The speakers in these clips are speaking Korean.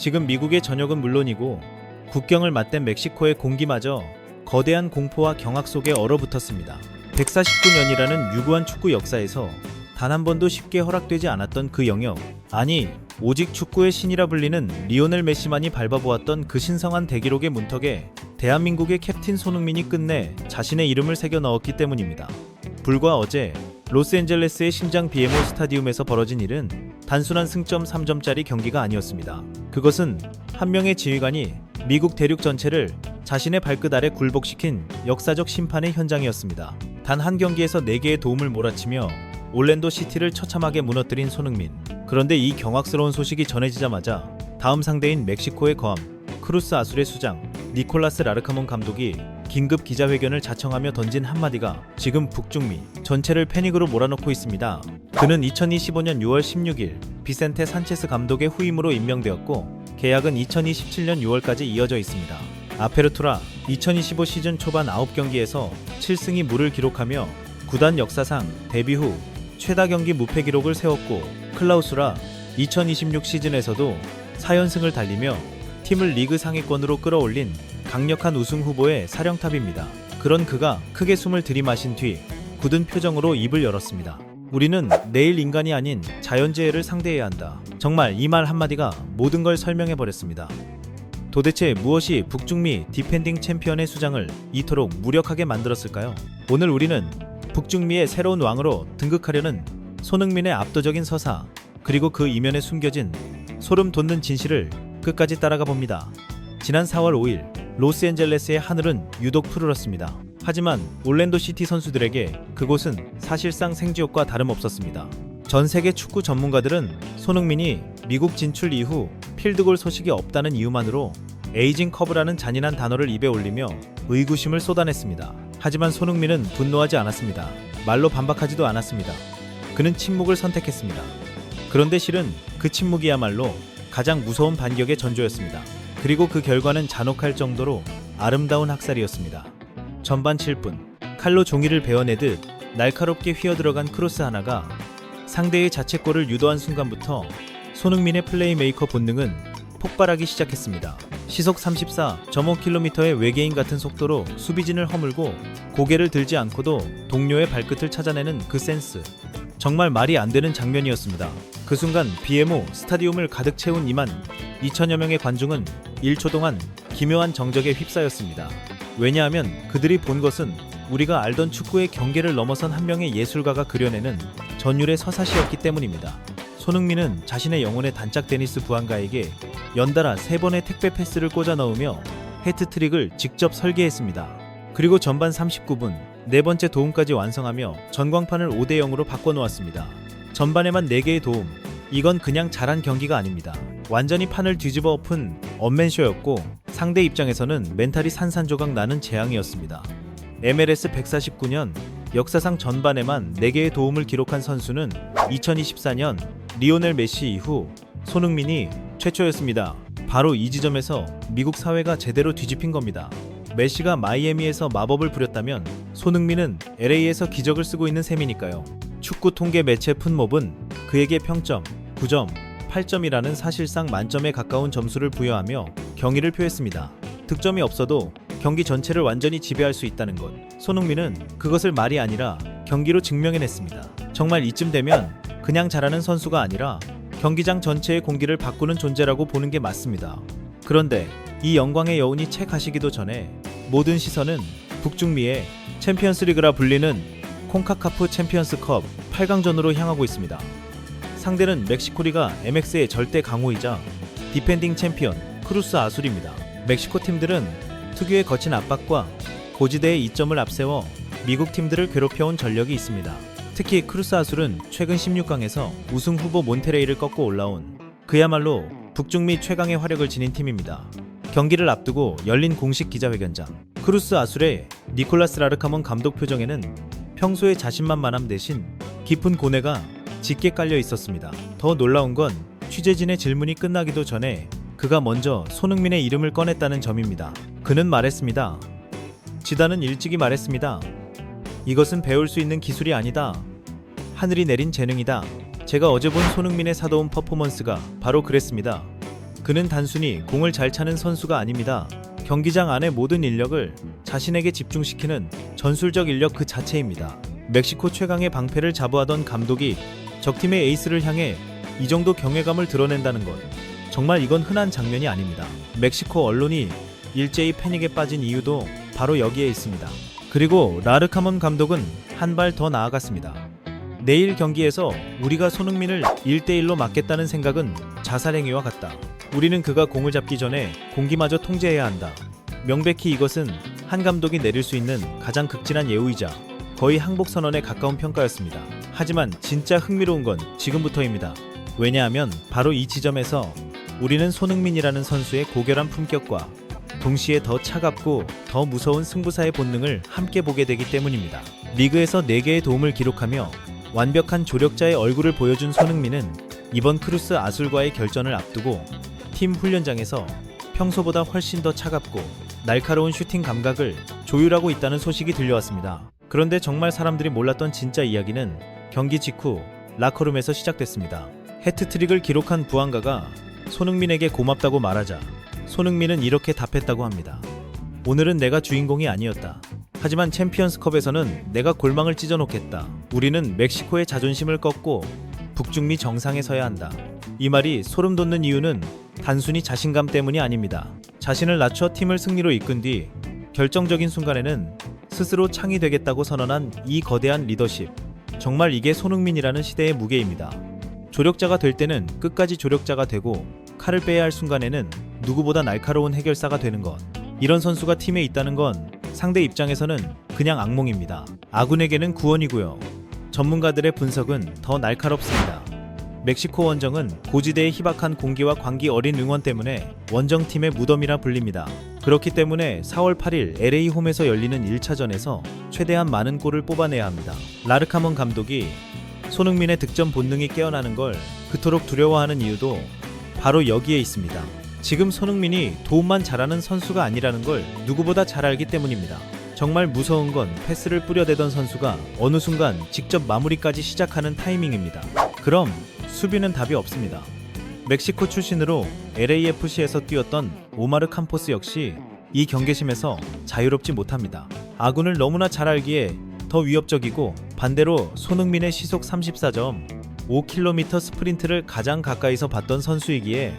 지금 미국의 전역은 물론이고 국경을 맞댄 멕시코의 공기마저 거대한 공포와 경악 속에 얼어붙었습니다. 149년이라는 유구한 축구 역사에서 단 한 번도 쉽게 허락되지 않았던 그 영역, 아니 오직 축구의 신이라 불리는 리오넬 메시만이 밟아보았던 그 신성한 대기록의 문턱에 대한민국의 캡틴 손흥민이 끝내 자신의 이름을 새겨 넣었기 때문입니다. 불과 어제 로스앤젤레스의 심장 BMO 스타디움에서 벌어진 일은 단순한 승점 3점짜리 경기가 아니었습니다. 그것은 한 명의 지휘관이 미국 대륙 전체를 자신의 발끝 아래 굴복시킨 역사적 심판의 현장이었습니다. 단 한 경기에서 4개의 도움을 몰아치며 올랜도 시티를 처참하게 무너뜨린 손흥민. 그런데 이 경악스러운 소식이 전해지자마자 다음 상대인 멕시코의 거함 크루스 아술의 수장 니콜라스 라르카몬 감독이 긴급 기자회견을 자청하며 던진 한마디가 지금 북중미 전체를 패닉으로 몰아넣고 있습니다. 그는 2025년 6월 16일 비센테 산체스 감독의 후임으로 임명되었고 계약은 2027년 6월까지 이어져 있습니다. 아페르투라 2025 시즌 초반 9경기에서 7승이 무를 기록하며 구단 역사상 데뷔 후 최다 경기 무패 기록을 세웠고 클라우스라 2026 시즌에서도 4연승을 달리며 팀을 리그 상위권으로 끌어올린 강력한 우승 후보의 사령탑입니다. 그런 그가 크게 숨을 들이마신 뒤 굳은 표정으로 입을 열었습니다. 우리는 내일 인간이 아닌 자연재해를 상대해야 한다. 정말 이 말 한마디가 모든 걸 설명해버렸습니다. 도대체 무엇이 북중미 디펜딩 챔피언의 수장을 이토록 무력하게 만들었을까요? 오늘 우리는 북중미의 새로운 왕으로 등극하려는 손흥민의 압도적인 서사, 그리고 그 이면에 숨겨진 소름 돋는 진실을 끝까지 따라가 봅니다. 지난 4월 5일 로스앤젤레스의 하늘은 유독 푸르렀습니다. 하지만 올랜도 시티 선수들에게 그곳은 사실상 생지옥과 다름없었습니다. 전 세계 축구 전문가들은 손흥민이 미국 진출 이후 필드골 소식이 없다는 이유만으로 에이징 커브라는 잔인한 단어를 입에 올리며 의구심을 쏟아냈습니다. 하지만 손흥민은 분노하지 않았습니다. 말로 반박하지도 않았습니다. 그는 침묵을 선택했습니다. 그런데 실은 그 침묵이야말로 가장 무서운 반격의 전조였습니다. 그리고 그 결과는 잔혹할 정도로 아름다운 학살이었습니다. 전반 7분, 칼로 종이를 베어내듯 날카롭게 휘어들어간 크로스 하나가 상대의 자책골을 유도한 순간부터 손흥민의 플레이메이커 본능은 폭발하기 시작했습니다. 시속 34.5km의 외계인 같은 속도로 수비진을 허물고 고개를 들지 않고도 동료의 발끝을 찾아내는 그 센스. 정말 말이 안 되는 장면이었습니다. 그 순간 BMO 스타디움을 가득 채운 2만 2천여 명의 관중은 1초 동안 기묘한 정적에 휩싸였습니다. 왜냐하면 그들이 본 것은 우리가 알던 축구의 경계를 넘어선 한 명의 예술가가 그려내는 전율의 서사시였기 때문입니다. 손흥민은 자신의 영혼의 단짝 테니스 부한가에게 연달아 3번의 택배 패스를 꽂아 넣으며 해트트릭을 직접 설계했습니다. 그리고 전반 39분 4번째 도움까지 완성하며 전광판을 5대0으로 바꿔놓았습니다. 전반에만 4개의 도움, 이건 그냥 잘한 경기가 아닙니다. 완전히 판을 뒤집어 엎은 언맨쇼였고 상대 입장에서는 멘탈이 산산조각 나는 재앙이었습니다. MLS 149년 역사상 전반에만 4개의 도움을 기록한 선수는 2024년 리오넬 메시 이후 손흥민이 최초였습니다. 바로 이 지점에서 미국 사회가 제대로 뒤집힌 겁니다. 메시가 마이애미에서 마법을 부렸다면 손흥민은 LA에서 기적을 쓰고 있는 셈이니까요. 축구 통계 매체 풋몹은 그에게 평점 9점, 8점이라는 사실상 만점에 가까운 점수를 부여하며 경의를 표했습니다. 득점이 없어도 경기 전체를 완전히 지배할 수 있다는 것. 손흥민은 그것을 말이 아니라 경기로 증명해냈습니다. 정말 이쯤 되면 그냥 잘하는 선수가 아니라 경기장 전체의 공기를 바꾸는 존재라고 보는 게 맞습니다. 그런데 이 영광의 여운이 채 가시기도 전에 모든 시선은 북중미의 챔피언스리그라 불리는 콘카카프 챔피언스컵 8강전으로 향하고 있습니다. 상대는 멕시코리가 MX의 절대 강호이자 디펜딩 챔피언 크루스 아술입니다. 멕시코 팀들은 특유의 거친 압박과 고지대의 이점을 앞세워 미국 팀들을 괴롭혀온 전력이 있습니다. 특히 크루스 아술은 최근 16강에서 우승 후보 몬테레이를 꺾고 올라온 그야말로 북중미 최강의 화력을 지닌 팀입니다. 경기를 앞두고 열린 공식 기자회견장. 크루스 아술의 니콜라스 라르카몬 감독 표정에는 평소의 자신만만함 대신 깊은 고뇌가 짙게 깔려 있었습니다. 더 놀라운 건 취재진의 질문이 끝나기도 전에 그가 먼저 손흥민의 이름을 꺼냈다는 점입니다. 그는 말했습니다. 지단은 일찍이 말했습니다. 이것은 배울 수 있는 기술이 아니다. 하늘이 내린 재능이다. 제가 어제 본 손흥민의 사도운 퍼포먼스가 바로 그랬습니다. 그는 단순히 공을 잘 차는 선수가 아닙니다. 경기장 안의 모든 인력을 자신에게 집중시키는 전술적 인력 그 자체입니다. 멕시코 최강의 방패를 자부하던 감독이 적팀의 에이스를 향해 이 정도 경외감을 드러낸다는 것, 정말 이건 흔한 장면이 아닙니다. 멕시코 언론이 일제히 패닉에 빠진 이유도 바로 여기에 있습니다. 그리고 라르카몬 감독은 한 발 더 나아갔습니다. 내일 경기에서 우리가 손흥민을 1대1로 막겠다는 생각은 자살행위와 같다. 우리는 그가 공을 잡기 전에 공기마저 통제해야 한다. 명백히 이것은 한 감독이 내릴 수 있는 가장 극진한 예우이자 거의 항복선언에 가까운 평가였습니다. 하지만 진짜 흥미로운 건 지금부터입니다. 왜냐하면 바로 이 지점에서 우리는 손흥민이라는 선수의 고결한 품격과 동시에 더 차갑고 더 무서운 승부사의 본능을 함께 보게 되기 때문입니다. 리그에서 4개의 도움을 기록하며 완벽한 조력자의 얼굴을 보여준 손흥민은 이번 크루스 아술과의 결전을 앞두고 팀 훈련장에서 평소보다 훨씬 더 차갑고 날카로운 슈팅 감각을 조율하고 있다는 소식이 들려왔습니다. 그런데 정말 사람들이 몰랐던 진짜 이야기는 경기 직후 라커룸에서 시작됐습니다. 해트트릭을 기록한 부안가가 손흥민에게 고맙다고 말하자 손흥민은 이렇게 답했다고 합니다. 오늘은 내가 주인공이 아니었다. 하지만 챔피언스컵에서는 내가 골망을 찢어놓겠다. 우리는 멕시코의 자존심을 꺾고 북중미 정상에 서야 한다. 이 말이 소름 돋는 이유는 단순히 자신감 때문이 아닙니다. 자신을 낮춰 팀을 승리로 이끈 뒤 결정적인 순간에는 스스로 창이 되겠다고 선언한 이 거대한 리더십. 정말 이게 손흥민이라는 시대의 무게입니다. 조력자가 될 때는 끝까지 조력자가 되고 칼을 빼야 할 순간에는 누구보다 날카로운 해결사가 되는 것. 이런 선수가 팀에 있다는 건 상대 입장에서는 그냥 악몽입니다. 아군에게는 구원이고요. 전문가들의 분석은 더 날카롭습니다. 멕시코 원정은 고지대의 희박한 공기와 광기 어린 응원 때문에 원정팀의 무덤이라 불립니다. 그렇기 때문에 4월 8일 LA 홈에서 열리는 1차전에서 최대한 많은 골을 뽑아내야 합니다. 라르카몬 감독이 손흥민의 득점 본능이 깨어나는 걸 그토록 두려워하는 이유도 바로 여기에 있습니다. 지금 손흥민이 도움만 잘하는 선수가 아니라는 걸 누구보다 잘 알기 때문입니다. 정말 무서운 건 패스를 뿌려대던 선수가 어느 순간 직접 마무리까지 시작하는 타이밍입니다. 그럼 수비는 답이 없습니다. 멕시코 출신으로 LAFC에서 뛰었던 오마르 캄포스 역시 이 경계심에서 자유롭지 못합니다. 아군을 너무나 잘 알기에 더 위협적이고 반대로 손흥민의 시속 34점 5km 스프린트를 가장 가까이서 봤던 선수이기에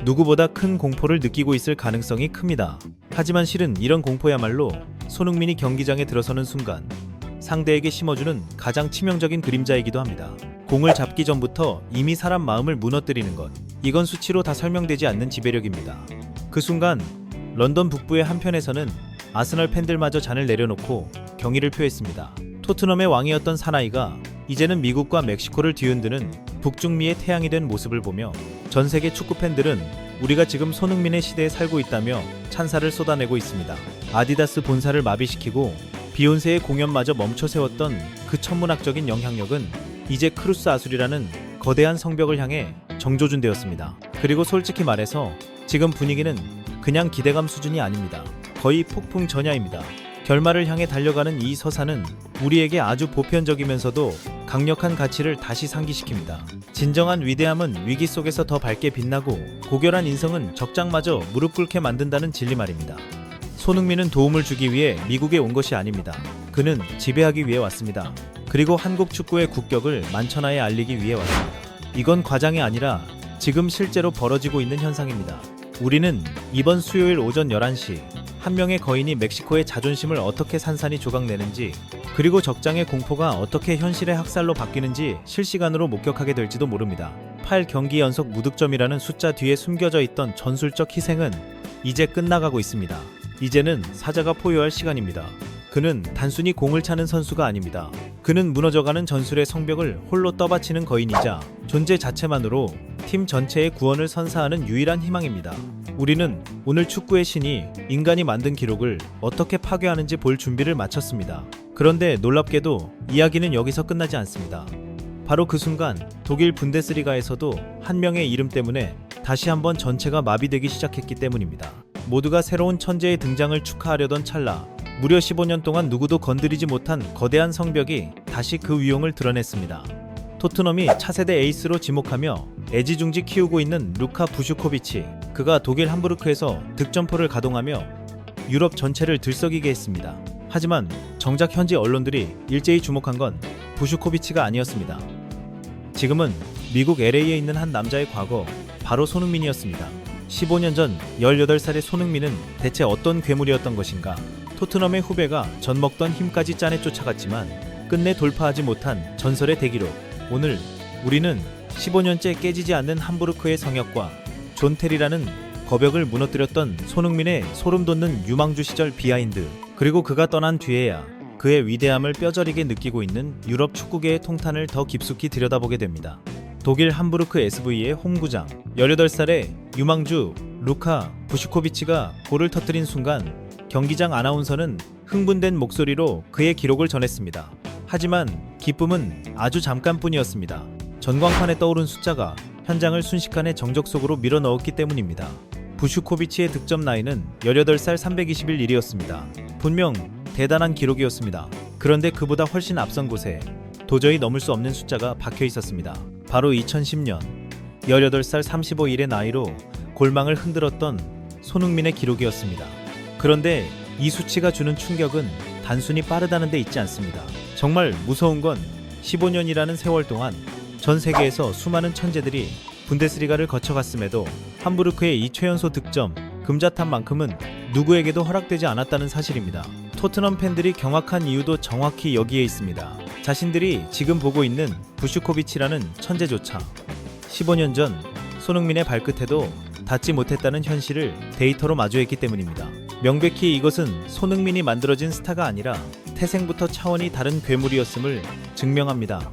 누구보다 큰 공포를 느끼고 있을 가능성이 큽니다. 하지만 실은 이런 공포야말로 손흥민이 경기장에 들어서는 순간 상대에게 심어주는 가장 치명적인 그림자이기도 합니다. 공을 잡기 전부터 이미 사람 마음을 무너뜨리는 것. 이건 수치로 다 설명되지 않는 지배력입니다. 그 순간 런던 북부의 한편에서는 아스널 팬들마저 잔을 내려놓고 경의를 표했습니다. 토트넘의 왕이었던 사나이가 이제는 미국과 멕시코를 뒤흔드는 북중미의 태양이 된 모습을 보며 전 세계 축구 팬들은 우리가 지금 손흥민의 시대에 살고 있다며 찬사를 쏟아내고 있습니다. 아디다스 본사를 마비시키고 비욘세의 공연마저 멈춰 세웠던 그 천문학적인 영향력은 이제 크루스 아술이라는 거대한 성벽을 향해 정조준되었습니다. 그리고 솔직히 말해서 지금 분위기는 그냥 기대감 수준이 아닙니다. 거의 폭풍 전야입니다. 결말을 향해 달려가는 이 서사는 우리에게 아주 보편적이면서도 강력한 가치를 다시 상기시킵니다. 진정한 위대함은 위기 속에서 더 밝게 빛나고 고결한 인성은 적장마저 무릎 꿇게 만든다는 진리 말입니다. 손흥민은 도움을 주기 위해 미국에 온 것이 아닙니다. 그는 지배하기 위해 왔습니다. 그리고 한국 축구의 국격을 만천하에 알리기 위해 왔습니다. 이건 과장이 아니라 지금 실제로 벌어지고 있는 현상입니다. 우리는 이번 수요일 오전 11시 한 명의 거인이 멕시코의 자존심을 어떻게 산산이 조각내는지, 그리고 적장의 공포가 어떻게 현실의 학살로 바뀌는지 실시간으로 목격하게 될지도 모릅니다. 8경기 연속 무득점이라는 숫자 뒤에 숨겨져 있던 전술적 희생은 이제 끝나가고 있습니다. 이제는 사자가 포효할 시간입니다. 그는 단순히 공을 차는 선수가 아닙니다. 그는 무너져가는 전술의 성벽을 홀로 떠받치는 거인이자 존재 자체만으로 팀 전체의 구원을 선사하는 유일한 희망입니다. 우리는 오늘 축구의 신이 인간이 만든 기록을 어떻게 파괴하는지 볼 준비를 마쳤습니다. 그런데 놀랍게도 이야기는 여기서 끝나지 않습니다. 바로 그 순간 독일 분데스리가에서도 한 명의 이름 때문에 다시 한번 전체가 마비되기 시작했기 때문입니다. 모두가 새로운 천재의 등장을 축하하려던 찰나, 무려 15년 동안 누구도 건드리지 못한 거대한 성벽이 다시 그 위용을 드러냈습니다. 토트넘이 차세대 에이스로 지목하며 애지중지 키우고 있는 루카 부슈코비치. 그가 독일 함부르크에서 득점포를 가동하며 유럽 전체를 들썩이게 했습니다. 하지만 정작 현지 언론들이 일제히 주목한 건 부슈코비치가 아니었습니다. 지금은 미국 LA에 있는 한 남자의 과거, 바로 손흥민이었습니다. 15년 전 18살의 손흥민은 대체 어떤 괴물이었던 것인가? 토트넘의 후배가 젖먹던 힘까지 짠에 쫓아갔지만 끝내 돌파하지 못한 전설의 대기록. 오늘 우리는 15년째 깨지지 않는 함부르크의 성역과 존 테리라는 거벽을 무너뜨렸던 손흥민의 소름돋는 유망주 시절 비하인드, 그리고 그가 떠난 뒤에야 그의 위대함을 뼈저리게 느끼고 있는 유럽 축구계의 통탄을 더 깊숙이 들여다보게 됩니다. 독일 함부르크 SV의 홈구장, 18살의 유망주 루카 부슈코비치가 골을 터뜨린 순간 경기장 아나운서는 흥분된 목소리로 그의 기록을 전했습니다. 하지만 기쁨은 아주 잠깐뿐이었습니다. 전광판에 떠오른 숫자가 현장을 순식간에 정적 속으로 밀어넣었기 때문입니다. 부슈코비치의 득점 나이는 18살 321일이었습니다. 분명 대단한 기록이었습니다. 그런데 그보다 훨씬 앞선 곳에 도저히 넘을 수 없는 숫자가 박혀 있었습니다. 바로 2010년 18살 35일의 나이로 골망을 흔들었던 손흥민의 기록이었습니다. 그런데 이 수치가 주는 충격은 단순히 빠르다는 데 있지 않습니다. 정말 무서운 건 15년이라는 세월 동안 전 세계에서 수많은 천재들이 분데스리가를 거쳐갔음에도 함부르크의 이 최연소 득점, 금자탑만큼은 누구에게도 허락되지 않았다는 사실입니다. 토트넘 팬들이 경악한 이유도 정확히 여기에 있습니다. 자신들이 지금 보고 있는 부슈코비치라는 천재조차 15년 전 손흥민의 발끝에도 닿지 못했다는 현실을 데이터로 마주했기 때문입니다. 명백히 이것은 손흥민이 만들어진 스타가 아니라 태생부터 차원이 다른 괴물이었음을 증명합니다.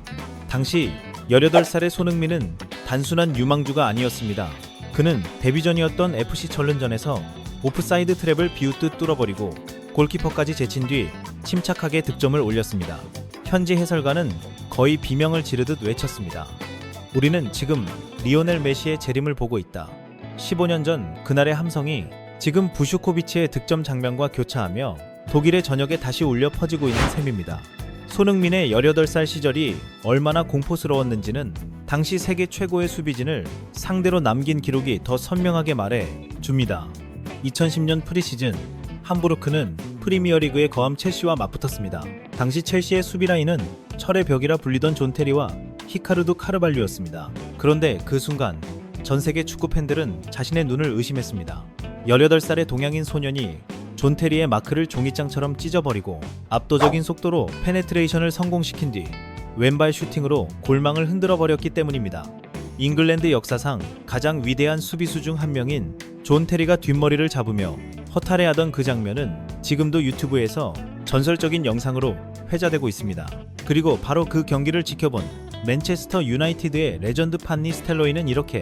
당시 18살의 손흥민은 단순한 유망주가 아니었습니다. 그는 데뷔전이었던 FC 전른전에서 오프사이드 트랩을 비웃듯 뚫어버리고 골키퍼까지 제친 뒤 침착하게 득점을 올렸습니다. 현지 해설가는 거의 비명을 지르듯 외쳤습니다. 우리는 지금 리오넬 메시의 재림을 보고 있다. 15년 전 그날의 함성이 지금 부슈코비치의 득점 장면과 교차하며 독일의 전역에 다시 울려 퍼지고 있는 셈입니다. 손흥민의 18살 시절이 얼마나 공포스러웠는지는 당시 세계 최고의 수비진을 상대로 남긴 기록이 더 선명하게 말해 줍니다. 2010년 프리시즌 함부르크는 프리미어리그의 거함 첼시와 맞붙었습니다. 당시 첼시의 수비라인은 철의 벽이라 불리던 존 테리와 히카르두 카르발류였습니다. 그런데 그 순간 전 세계 축구 팬들은 자신의 눈을 의심했습니다. 18살의 동양인 소년이 존 테리의 마크를 종이장처럼 찢어버리고 압도적인 속도로 페네트레이션을 성공시킨 뒤 왼발 슈팅으로 골망을 흔들어버렸기 때문입니다. 잉글랜드 역사상 가장 위대한 수비수 중 한 명인 존 테리가 뒷머리를 잡으며 허탈해하던 그 장면은 지금도 유튜브에서 전설적인 영상으로 회자되고 있습니다. 그리고 바로 그 경기를 지켜본 맨체스터 유나이티드의 레전드 판니 스텔로이는 이렇게